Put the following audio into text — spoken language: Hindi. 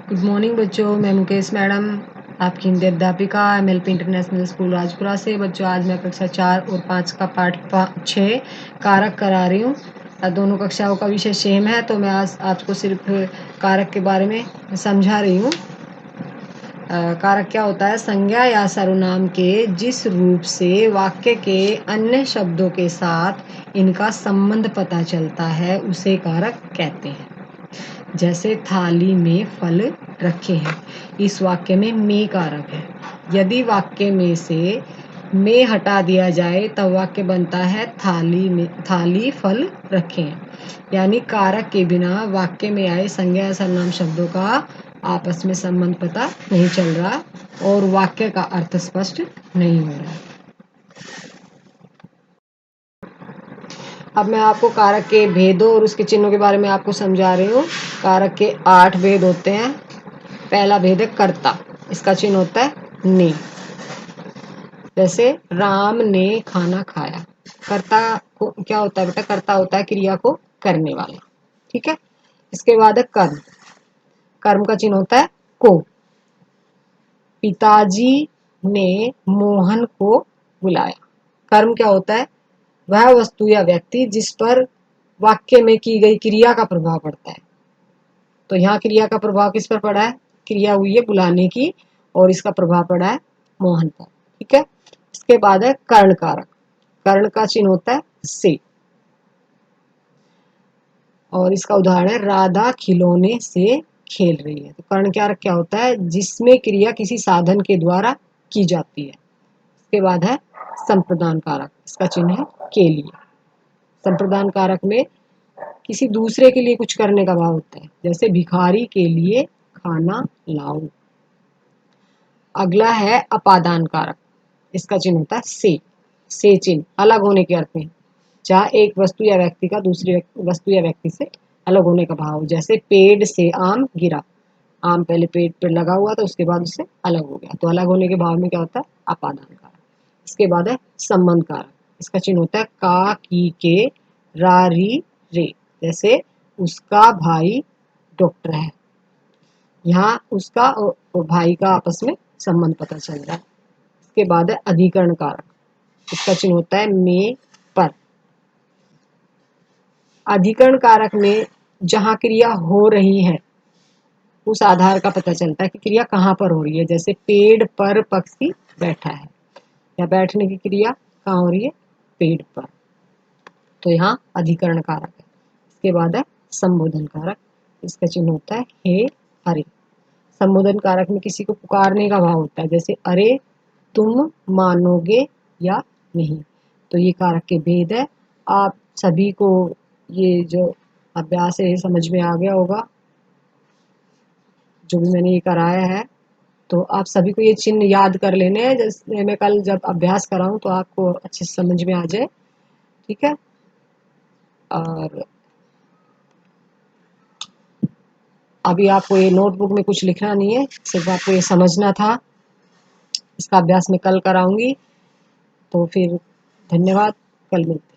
गुड मॉर्निंग बच्चों, मैं मुकेश मैडम आपकी हिंदी अध्यापिका MLP इंटरनेशनल स्कूल राजपुरा से। बच्चों आज मैं कक्षा 4 और 5 का पाठ 6 कारक करा रही हूँ। दोनों कक्षाओं का विषय सेम है, तो मैं आज आपको सिर्फ कारक के बारे में समझा रही हूँ। कारक क्या होता है? संज्ञा या सर्वनाम के जिस रूप से वाक्य के अन्य शब्दों के साथ इनका संबंध पता चलता है उसे कारक कहते हैं। जैसे थाली में फल रखे हैं, इस वाक्य में में कारक है। यदि वाक्य में से में हटा दिया जाए तब वाक्य बनता है थाली फल रखे हैं। यानी कारक के बिना वाक्य में आए संज्ञा या सर्वनाम शब्दों का आपस में संबंध पता नहीं चल रहा और वाक्य का अर्थ स्पष्ट नहीं हो रहा। अब मैं आपको कारक के भेदों और उसके चिन्हों के बारे में आपको समझा रही हूँ। कारक के 8 भेद होते हैं। पहला भेद है कर्ता, इसका चिन्ह होता है ने। जैसे राम ने खाना खाया। कर्ता को क्या होता है बेटा? कर्ता होता है क्रिया को करने वाला। ठीक है। इसके बाद है कर्म। कर्म का चिन्ह होता है को। पिताजी ने मोहन को बुलाया। कर्म क्या होता है? वह वस्तु या व्यक्ति जिस पर वाक्य में की गई क्रिया का प्रभाव पड़ता है। तो यहाँ क्रिया का प्रभाव किस पर पड़ा है? क्रिया हुई है बुलाने की और इसका प्रभाव पड़ा है मोहन पर। ठीक है। इसके बाद है कर्ण कारक। कर्ण का चिन्ह होता है से और इसका उदाहरण है राधा खिलौने से खेल रही है। तो कर्ण कारक क्या होता है? जिसमें क्रिया किसी साधन के द्वारा की जाती है। इसके बाद है संप्रदान कारक। इसका चिन्ह है के लिए। संप्रदान कारक में किसी दूसरे के लिए कुछ करने का भाव होता है। जैसे भिखारी के लिए खाना लाओ। अगला है अपादान कारक। इसका चिन्ह होता है से चिन्ह अलग होने के अर्थ में। जहाँ एक वस्तु या व्यक्ति का दूसरी वस्तु या व्यक्ति से अलग होने का भाव। जैसे पेड़ से आम गिरा। आम पहले पेड़ पर लगा हुआ था, उसके बाद उससे अलग हो गया। तो अलग होने के भाव में क्या होता है? अपादान कारक। इसके बाद है संबंध कारक। इसका चिन्ह होता है का की के रा री रे। जैसे उसका भाई डॉक्टर है। यहाँ उसका और भाई का आपस में संबंध पता चल रहा है। इसके बाद है अधिकरण कारक। इसका चिन्ह होता है में पर। अधिकरण कारक में जहाँ क्रिया हो रही है उस आधार का पता चलता है कि क्रिया कहाँ पर हो रही है। जैसे पेड़ पर पक्षी बैठा है, या बैठने की क्रिया कहाँ हो रही है? पेड़ पर। तो यहाँ अधिकरण कारक है। इसके बाद है संबोधन कारक। इसका चिन्ह होता है हे अरे। संबोधन कारक में किसी को पुकारने का भाव होता है। जैसे अरे तुम मानोगे या नहीं। तो ये कारक के भेद है। आप सभी को ये जो अभ्यास है समझ में आ गया होगा, जो भी मैंने ये कराया है। तो आप सभी को ये चिन्ह याद कर लेने हैं। जैसे मैं कल जब अभ्यास कराऊं तो आपको अच्छे से समझ में आ जाए। ठीक है। और अभी आपको ये नोटबुक में कुछ लिखना नहीं है, सिर्फ आपको ये समझना था। इसका अभ्यास मैं कल कराऊंगी। तो फिर धन्यवाद, कल मिलते हैं।